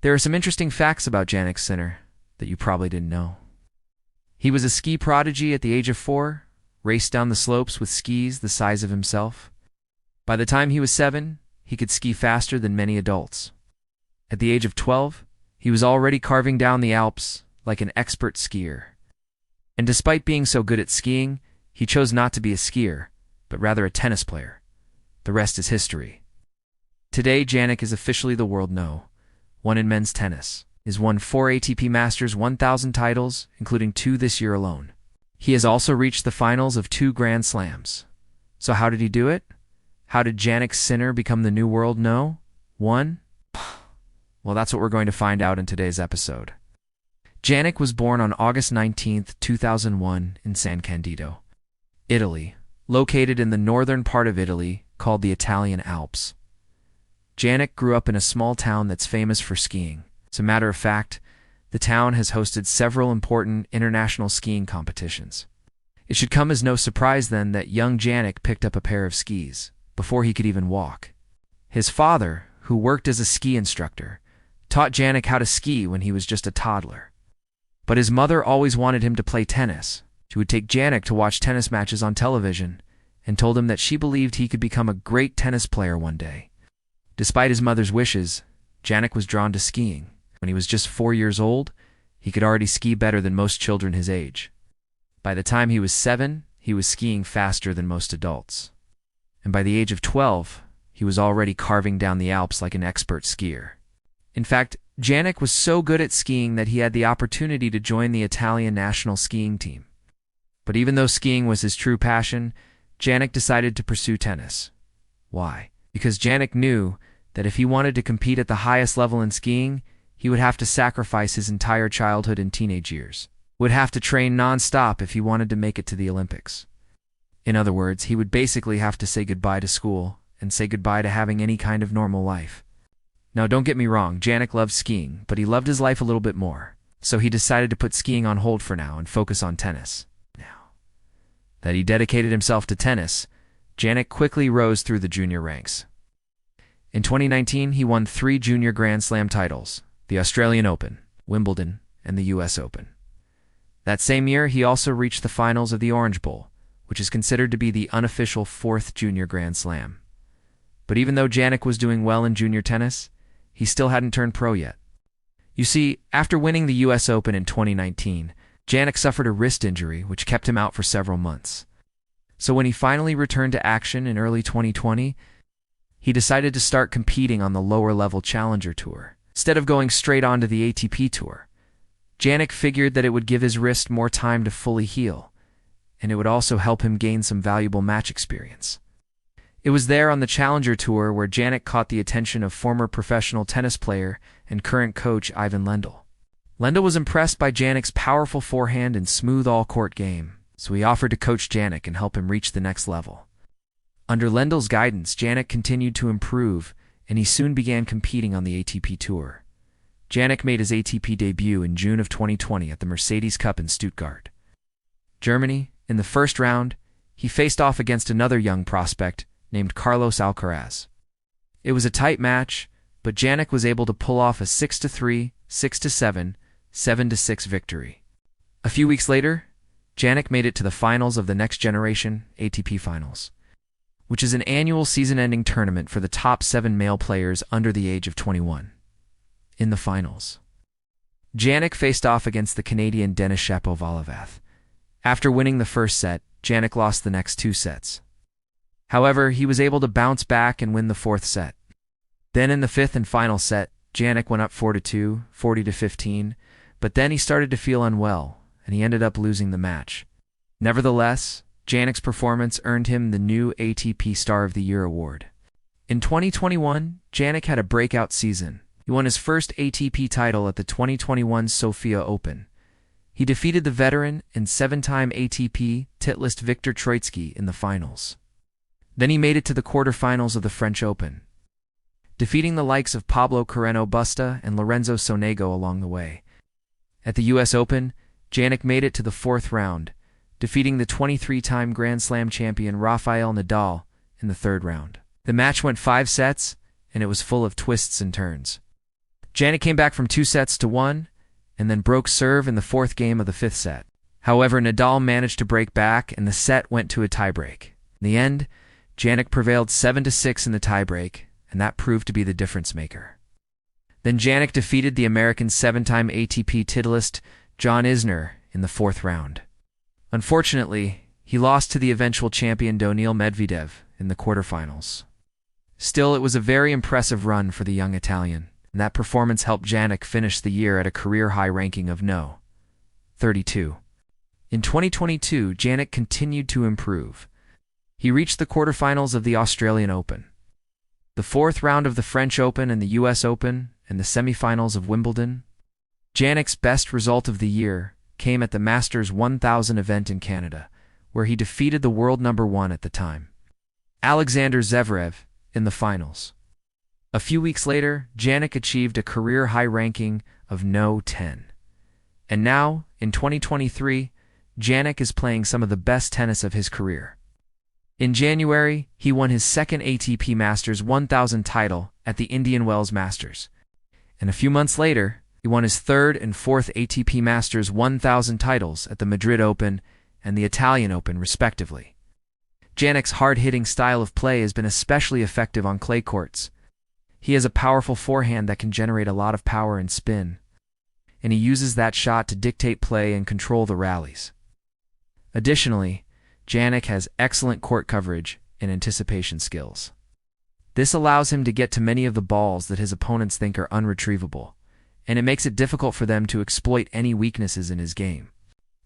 There are some interesting facts about Jannik Sinner that you probably didn't know. He was a ski prodigy at the age of 4, raced down the slopes with skis the size of himself. By the time he was 7, he could ski faster than many adults. At the age of 12, he was already carving down the Alps like an expert skier. And despite being so good at skiing, he chose not to be a skier, but rather a tennis player. The rest is history. Today, Jannik is officially the World No. 1 in men's tennis. He's won 4 ATP Masters 1000 titles, including 2 this year alone. He has also reached the finals of 2 Grand Slams. So how did he do it? How did Jannik Sinner become the new World No. 1? Well, that's what we're going to find out in today's episode. Jannik was born on August 19, 2001 in San Candido, Italy, located in the northern part of Italy called the Italian Alps. Jannik grew up in a small town that's famous for skiing. As a matter of fact, the town has hosted several important international skiing competitions. It should come as no surprise then that young Jannik picked up a pair of skis before he could even walk. His father, who worked as a ski instructor, taught Jannik how to ski when he was just a toddler. But his mother always wanted him to play tennis. She would take Jannik to watch tennis matches on television and told him that she believed he could become a great tennis player one day. Despite his mother's wishes, Jannik was drawn to skiing. When he was just 4 years old, he could already ski better than most children his age. By the time he was 7, he was skiing faster than most adults. And by the age of 12, he was already carving down the Alps like an expert skier. In fact, Jannik was so good at skiing that he had the opportunity to join the Italian national skiing team. But even though skiing was his true passion, Jannik decided to pursue tennis. Why? Because Jannik knew that if he wanted to compete at the highest level in skiing, he would have to sacrifice his entire childhood and teenage years. Would have to train non-stop if he wanted to make it to the Olympics. In other words, he would basically have to say goodbye to school and say goodbye to having any kind of normal life. Now, don't get me wrong, Jannik loved skiing, but he loved his life a little bit more. So he decided to put skiing on hold for now and focus on tennis. Now that he dedicated himself to tennis, Jannik quickly rose through the junior ranks. In 2019, he won 3 junior Grand Slam titles: the Australian Open, Wimbledon, and the US Open. That same year, he also reached the finals of the Orange Bowl, which is considered to be the unofficial 4th junior Grand Slam. But even though Jannik was doing well in junior tennis, he still hadn't turned pro yet. You see, after winning the US Open in 2019, Jannik suffered a wrist injury which kept him out for several months. So when he finally returned to action in early 2020, he decided to start competing on the lower-level Challenger Tour, instead of going straight onto the ATP Tour. Jannik figured that it would give his wrist more time to fully heal, and it would also help him gain some valuable match experience. It was there on the Challenger Tour where Jannik caught the attention of former professional tennis player and current coach Ivan Lendl. Lendl was impressed by Jannik's powerful forehand and smooth all-court game, so he offered to coach Jannik and help him reach the next level. Under Lendl's guidance, Jannik continued to improve, and he soon began competing on the ATP Tour. Jannik made his ATP debut in June of 2020 at the Mercedes Cup in Stuttgart, Germany. In the first round, he faced off against another young prospect named Carlos Alcaraz. It was a tight match, but Jannik was able to pull off a 6-3, 6-7, 7-6 victory. A few weeks later, Jannik made it to the finals of the Next Generation ATP Finals, which is an annual season-ending tournament for the top 7 male players under the age of 21. In the finals, Jannik faced off against the Canadian Denis Shapovalov. After winning the first set, Jannik lost the next 2 sets. However, he was able to bounce back and win the 4th set. Then in the 5th and final set, Jannik went up 4-2, 40-15, but then he started to feel unwell, and he ended up losing the match. Nevertheless, Jannik's performance earned him the new ATP Star of the Year award. In 2021, Jannik had a breakout season. He won his first ATP title at the 2021 Sofia Open. He defeated the veteran and 7-time ATP titlist Viktor Troicki in the finals. Then he made it to the quarterfinals of the French Open, defeating the likes of Pablo Carreno Busta and Lorenzo Sonego along the way. At the US Open, Jannik made it to the 4th round, defeating the 23-time Grand Slam champion Rafael Nadal in the 3rd round. The match went 5 sets, and it was full of twists and turns. Jannik came back from 2-1 and then broke serve in the fourth game of the fifth set. However, Nadal managed to break back and the set went to a tiebreak. In the end, Jannik prevailed 7-6 in the tiebreak, and that proved to be the difference maker. Then Jannik defeated the American 7-time ATP titleist John Isner in the fourth round. Unfortunately, he lost to the eventual champion Daniil Medvedev in the quarterfinals. Still, it was a very impressive run for the young Italian, and that performance helped Jannik finish the year at a career-high ranking of No. 32. In 2022, Jannik continued to improve. He reached the quarterfinals of the Australian Open, the fourth round of the French Open and the US Open, and the semifinals of Wimbledon. Jannik's best result of the year came at the Masters 1000 event in Canada, where he defeated the world number 1 at the time, Alexander Zverev, in the finals. A few weeks later, Jannik achieved a career-high ranking of No. 10. And now, in 2023, Jannik is playing some of the best tennis of his career. In January, he won his second ATP Masters 1000 title at the Indian Wells Masters. And a few months later, he won his third and fourth ATP Masters 1000 titles at the Madrid Open and the Italian Open, respectively. Jannik's hard-hitting style of play has been especially effective on clay courts. He has a powerful forehand that can generate a lot of power and spin, and he uses that shot to dictate play and control the rallies. Additionally, Jannik has excellent court coverage and anticipation skills. This allows him to get to many of the balls that his opponents think are unretrievable, and it makes it difficult for them to exploit any weaknesses in his game.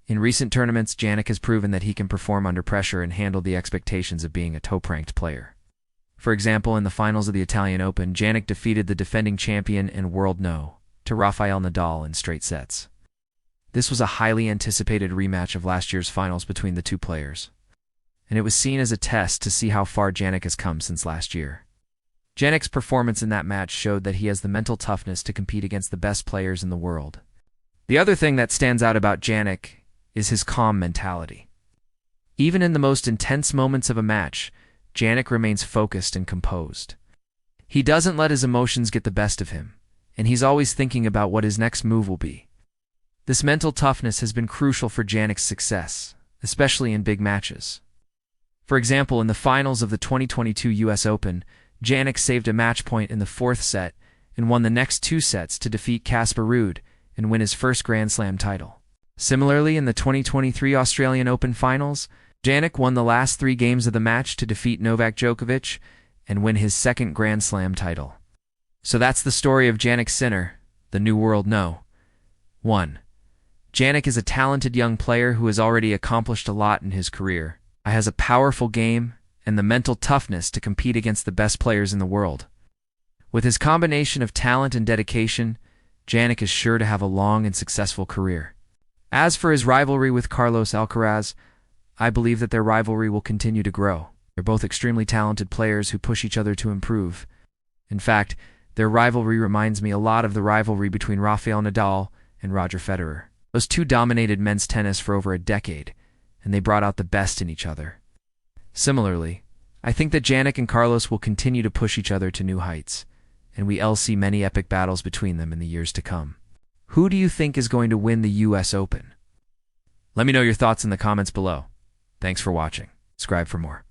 In recent tournaments, Jannik has proven that he can perform under pressure and handle the expectations of being a top-ranked player. For example, in the finals of the Italian Open, Jannik defeated the defending champion and World No. to Rafael Nadal in straight sets. This was a highly anticipated rematch of last year's finals between the two players, and it was seen as a test to see how far Jannik has come since last year. Jannik's performance in that match showed that he has the mental toughness to compete against the best players in the world. The other thing that stands out about Jannik is his calm mentality. Even in the most intense moments of a match, Jannik remains focused and composed. He doesn't let his emotions get the best of him, and he's always thinking about what his next move will be. This mental toughness has been crucial for Jannik's success, especially in big matches. For example, in the finals of the 2022 US Open, Jannik saved a match point in the fourth set and won the next 2 sets to defeat Casper Ruud and win his first Grand Slam title. Similarly, in the 2023 Australian Open finals, Jannik won the last 3 games of the match to defeat Novak Djokovic and win his second Grand Slam title. So that's the story of Jannik Sinner, the new world No. 1. Jannik is a talented young player who has already accomplished a lot in his career. He has a powerful game and the mental toughness to compete against the best players in the world. With his combination of talent and dedication, Jannik is sure to have a long and successful career. As for his rivalry with Carlos Alcaraz, I believe that their rivalry will continue to grow. They're both extremely talented players who push each other to improve. In fact, their rivalry reminds me a lot of the rivalry between Rafael Nadal and Roger Federer. Those two dominated men's tennis for over a decade, and they brought out the best in each other. Similarly, I think that Jannik and Carlos will continue to push each other to new heights, and we'll see many epic battles between them in the years to come. Who do you think is going to win the US Open? Let me know your thoughts in the comments below. Thanks for watching. Subscribe for more.